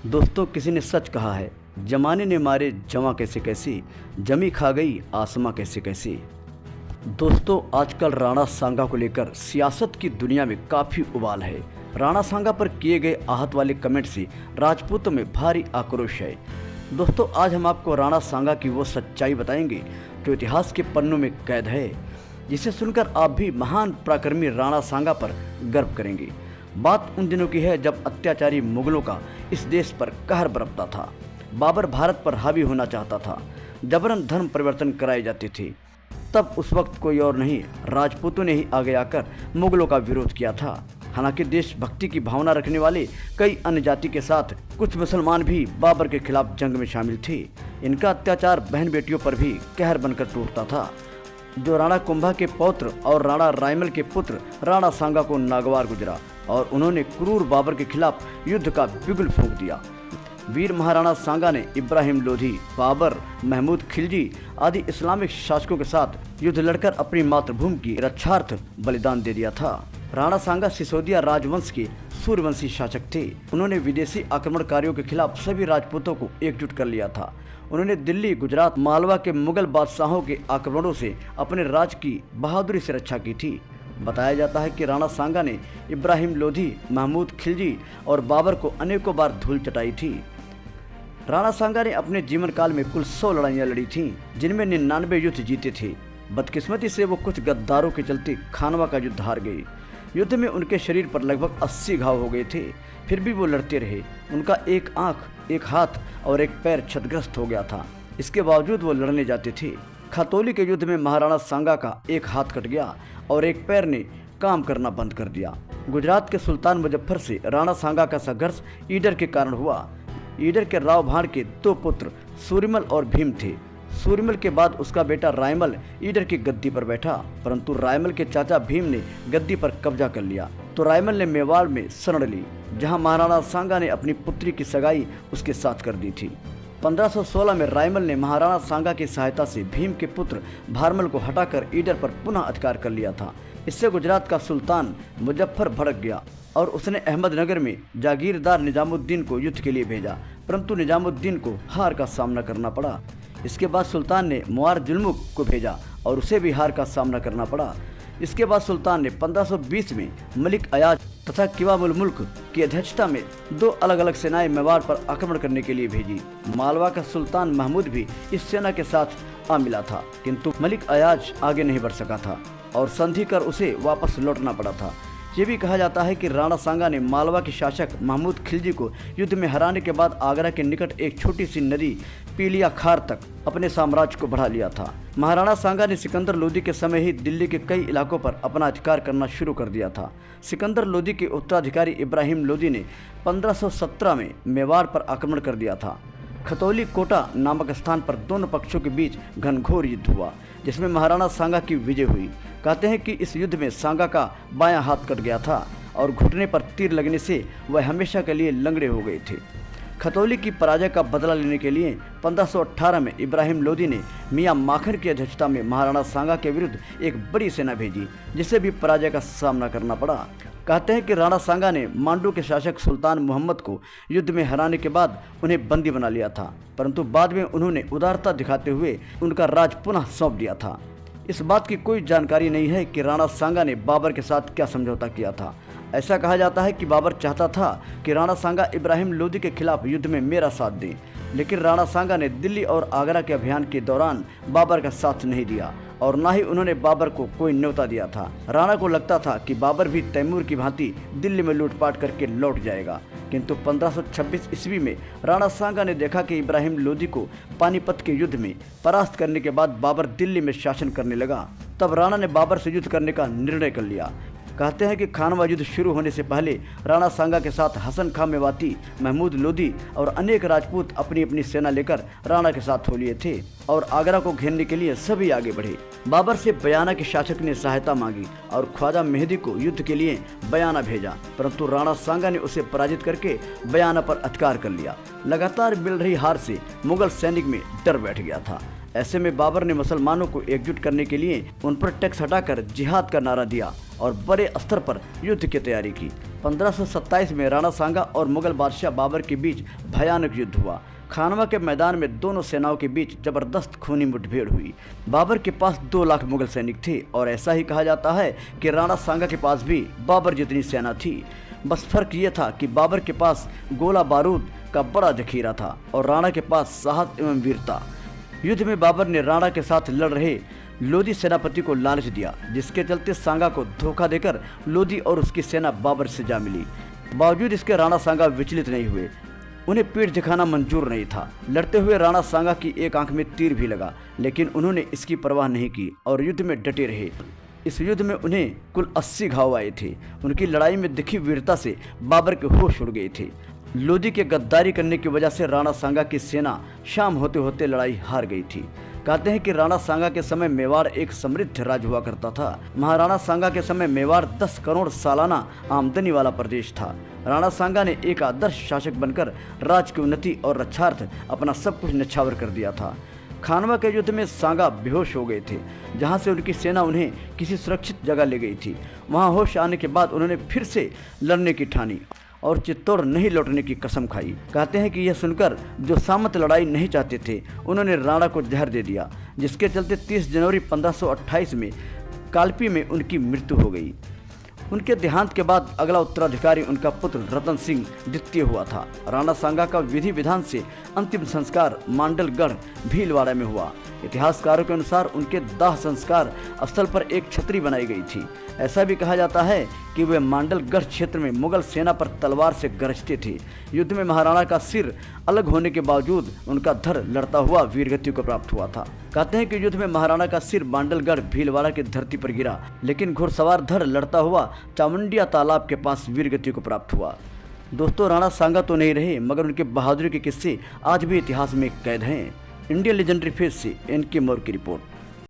दोस्तों, किसी ने सच कहा है, जमाने ने मारे जमा कैसे कैसी, जमी खा गई आसमां कैसे कैसी। दोस्तों, आजकल राणा सांगा को लेकर सियासत की दुनिया में काफ़ी उबाल है। राणा सांगा पर किए गए आहत वाले कमेंट से राजपूतों में भारी आक्रोश है। दोस्तों, आज हम आपको राणा सांगा की वो सच्चाई बताएंगे जो इतिहास के पन्नों में कैद है, जिसे सुनकर आप भी महान पराक्रमी राणा सांगा पर गर्व करेंगे। बात उन दिनों की है जब अत्याचारी मुगलों का इस देश पर कहर बरपता था। बाबर भारत पर हावी होना चाहता था, जबरन धर्म परिवर्तन कराए जाते थे। तब उस वक्त कोई और नहीं, राजपूतों ने ही आगे आकर मुगलों का विरोध किया था। हालांकि देशभक्ति की भावना रखने वाले कई अन्य जाति के साथ कुछ मुसलमान भी बाबर के खिलाफ जंग में शामिल थे। इनका अत्याचार बहन बेटियों पर भी कहर बनकर टूटता था, जो राणा कुंभा के पौत्र और राणा रायमल के पुत्र राणा सांगा को नागवार गुजरा और उन्होंने क्रूर बाबर के खिलाफ युद्ध का बिगुल फूंक दिया। वीर महाराणा सांगा ने इब्राहिम लोधी, बाबर, महमूद खिलजी आदि इस्लामिक शासकों के साथ युद्ध लड़कर अपनी मातृभूमि की रक्षार्थ बलिदान दे दिया था। राणा सांगा सिसोदिया राजवंश के सूर्यवंशी शासक थे। उन्होंने विदेशी आक्रमणकारियों के खिलाफ सभी राजपूतों को एकजुट कर लिया था। उन्होंने दिल्ली, गुजरात, मालवा के मुगल बादशाहों के आक्रमणों से अपने राज्य की बहादुरी से रक्षा की थी। बताया जाता है कि राणा सांगा ने इब्राहिम लोधी, महमूद खिलजी और बाबर को अनेकों बार धूल चटाई थी। राणा सांगा ने अपने जीवन काल में कुल 100 लड़ाइयाँ लड़ी थीं, जिनमें 99 युद्ध जीते थे। बदकिस्मती से वो कुछ गद्दारों के चलते खानवा का युद्ध हार गए। युद्ध में उनके शरीर पर लगभग 80 घाव हो गए थे, फिर भी वो लड़ते रहे। उनका एक आंख, एक हाथ और एक पैर क्षतग्रस्त हो गया था। इसके बावजूद वो लड़ने जाते थे। खतौली के युद्ध में महाराणा सांगा का एक हाथ कट गया और एक पैर ने काम करना बंद कर दिया। गुजरात के सुल्तान मुजफ्फर से राणा सांगा का संघर्ष ईडर के कारण हुआ। ईडर के राव भाण के 2 पुत्र सूर्यमल और भीम थे। सूर्यमल के बाद उसका बेटा रायमल ईडर की गद्दी पर बैठा, परंतु रायमल के चाचा भीम ने गद्दी पर कब्जा कर लिया तो रायमल ने मेवाड़ में शरण ली, जहां महाराणा सांगा ने अपनी पुत्री की सगाई उसके साथ कर दी थी। 1516 में रायमल ने महाराणा सांगा की सहायता से भीम के पुत्र भारमल को हटाकर ईडर पर पुनः अधिकार कर लिया था। इससे गुजरात का सुल्तान मुजफ्फर भड़क गया और उसने अहमदनगर में जागीरदार निजामुद्दीन को युद्ध के लिए भेजा, परंतु निजामुद्दीन को हार का सामना करना पड़ा। इसके बाद सुल्तान ने मुआर जुल्मुक को भेजा और उसे भी हार का सामना करना पड़ा। इसके बाद सुल्तान ने 1520 में मलिक अयाज तथा किवामुल मुल्क की अध्यक्षता में 2 अलग अलग सेनाएं मेवाड़ पर आक्रमण करने के लिए भेजी। मालवा का सुल्तान महमूद भी इस सेना के साथ आ मिला था, किंतु मलिक अयाज आगे नहीं बढ़ सका था और संधि कर उसे वापस लौटना पड़ा था। ये भी कहा जाता है कि राणा सांगा ने मालवा के शासक महमूद खिलजी को युद्ध में हराने के बाद आगरा के निकट एक छोटी सी नदी पीलिया खार तक अपने साम्राज्य को बढ़ा लिया था। महाराणा सांगा ने सिकंदर लोदी के समय ही दिल्ली के कई इलाकों पर अपना अधिकार करना शुरू कर दिया था। सिकंदर लोदी के उत्तराधिकारी इब्राहिम लोदी ने 1517 में मेवाड़ पर आक्रमण कर दिया था। खतौली कोटा नामक स्थान पर दोनों पक्षों के बीच घनघोर युद्ध हुआ, जिसमें महाराणा सांगा की विजय हुई। कहते हैं कि इस युद्ध में सांगा का बायां हाथ कट गया था और घुटने पर तीर लगने से वह हमेशा के लिए लंगड़े हो गए थे। खतौली की पराजय का बदला लेने के लिए 1518 में इब्राहिम लोदी ने मियां माखन की अध्यक्षता में महाराणा सांगा के विरुद्ध एक बड़ी सेना भेजी, जिसे भी पराजय का सामना करना पड़ा। कहते हैं कि राणा सांगा ने मांडू के शासक सुल्तान मोहम्मद को युद्ध में हराने के बाद उन्हें बंदी बना लिया था, परंतु बाद में उन्होंने उदारता दिखाते हुए उनका राज पुनः सौंप दिया था। इस बात की कोई जानकारी नहीं है कि राणा सांगा ने बाबर के साथ क्या समझौता किया था। ऐसा कहा जाता है कि बाबर चाहता था कि राणा सांगा इब्राहिम लोदी के खिलाफ युद्ध में मेरा साथ दें, लेकिन राणा सांगा ने दिल्ली और आगरा के अभियान के दौरान बाबर का साथ नहीं दिया और न ही उन्होंने बाबर को कोई न्योता दिया था। राणा को लगता था कि बाबर भी तैमूर की भांति दिल्ली में लूटपाट करके लौट जाएगा, किंतु 1526 ईस्वी में राणा सांगा ने देखा कि इब्राहिम लोदी को पानीपत के युद्ध में परास्त करने के बाद बाबर दिल्ली में शासन करने लगा। तब राणा ने बाबर से युद्ध करने का निर्णय कर लिया। कहते हैं कि खानवा युद्ध शुरू होने से पहले राणा सांगा के साथ हसन खां मेवाती, महमूद लोदी और अनेक राजपूत अपनी अपनी सेना लेकर राणा के साथ हो लिए थे और आगरा को घेरने के लिए सभी आगे बढ़े। बाबर से बयाना के शासक ने सहायता मांगी और ख्वाजा मेहदी को युद्ध के लिए बयाना भेजा, परंतु राणा सांगा ने उसे पराजित करके बयाना पर अधिकार कर लिया। लगातार मिल रही हार से मुगल सैनिक में डर बैठ गया था। ऐसे में बाबर ने मुसलमानों को एकजुट करने के लिए उन पर टैक्स हटाकर जिहाद का नारा दिया और बड़े स्तर पर युद्ध की तैयारी की। 1527 में राणा सांगा और मुगल बादशाह बाबर के बीच भयानक युद्ध हुआ। खानवा के मैदान में दोनों सेनाओं के बीच जबरदस्त खूनी मुठभेड़ हुई। बाबर के पास 2 लाख मुगल सैनिक थे और ऐसा ही कहा जाता है कि राणा सांगा के पास भी बाबर जितनी सेना थी। बस फर्क ये था कि बाबर के पास गोला बारूद का बड़ा जखीरा था और राणा के पास साहस एवं वीरता। युद्ध में बाबर ने राणा के साथ लड़ रहे लोधी सेनापति को लालच दिया, जिसके चलते सांगा को धोखा देकर लोधी और उसकी सेना बाबर से जा मिली। बावजूद इसके राणा सांगा विचलित नहीं हुए। उन्हें पीठ दिखाना मंजूर नहीं था। लड़ते हुए राणा सांगा की एक आंख में तीर भी लगा, लेकिन उन्होंने इसकी परवाह नहीं की और युद्ध में डटे रहे। इस युद्ध में उन्हें कुल 80 घाव आए थे। उनकी लड़ाई में दिखी वीरता से बाबर के होश उड़ गए थे। लोधी के गद्दारी करने की वजह से राणा सांगा की सेना शाम होते होते लड़ाई हार गई थी। कहते हैं कि राणा सांगा के समय मेवाड़ एक समृद्ध राज्य हुआ करता था। महाराणा सांगा के समय मेवाड़ 10 करोड़ सालाना आमदनी वाला प्रदेश था। राणा सांगा ने एक आदर्श शासक बनकर राज्य की उन्नति और रक्षार्थ अपना सब कुछ न्यौछावर कर दिया था। खानवा के युद्ध में सांगा बेहोश हो गए थे, जहां से उनकी सेना उन्हें किसी सुरक्षित जगह ले गई थी। वहां होश आने के बाद उन्होंने फिर से लड़ने की ठानी और चित्तौड़ नहीं लौटने की कसम खाई। कहते हैं कि यह सुनकर जो सामंत लड़ाई नहीं चाहते थे, उन्होंने राणा को जहर दे दिया, जिसके चलते 30 जनवरी 1528 में कालपी में उनकी मृत्यु हो गई। उनके देहांत के बाद अगला उत्तराधिकारी उनका पुत्र रतन सिंह द्वितीय हुआ था। राणा सांगा का विधि विधान से अंतिम संस्कार मांडलगढ़ भीलवाड़ा में हुआ। इतिहासकारों के अनुसार उनके दाह संस्कार स्थल पर एक छतरी बनाई गई थी। ऐसा भी कहा जाता है कि वे मांडलगढ़ क्षेत्र में मुगल सेना पर तलवार से गरजते थे। युद्ध में महाराणा का सिर अलग होने के बावजूद उनका धड़ लड़ता हुआ वीरगति को प्राप्त हुआ था। कहते हैं कि युद्ध में महाराणा का सिर मांडलगढ़ भीलवाड़ा की धरती पर गिरा, लेकिन घुड़सवार धड़ लड़ता हुआ चामुंडिया तालाब के पास वीरगति को प्राप्त हुआ। दोस्तों, राणा सांगा तो नहीं रहे, मगर उनके बहादुरी के किस्से आज भी इतिहास में कैद हैं। इंडियन लेजेंडरी फेस से एनके मौर्य की रिपोर्ट।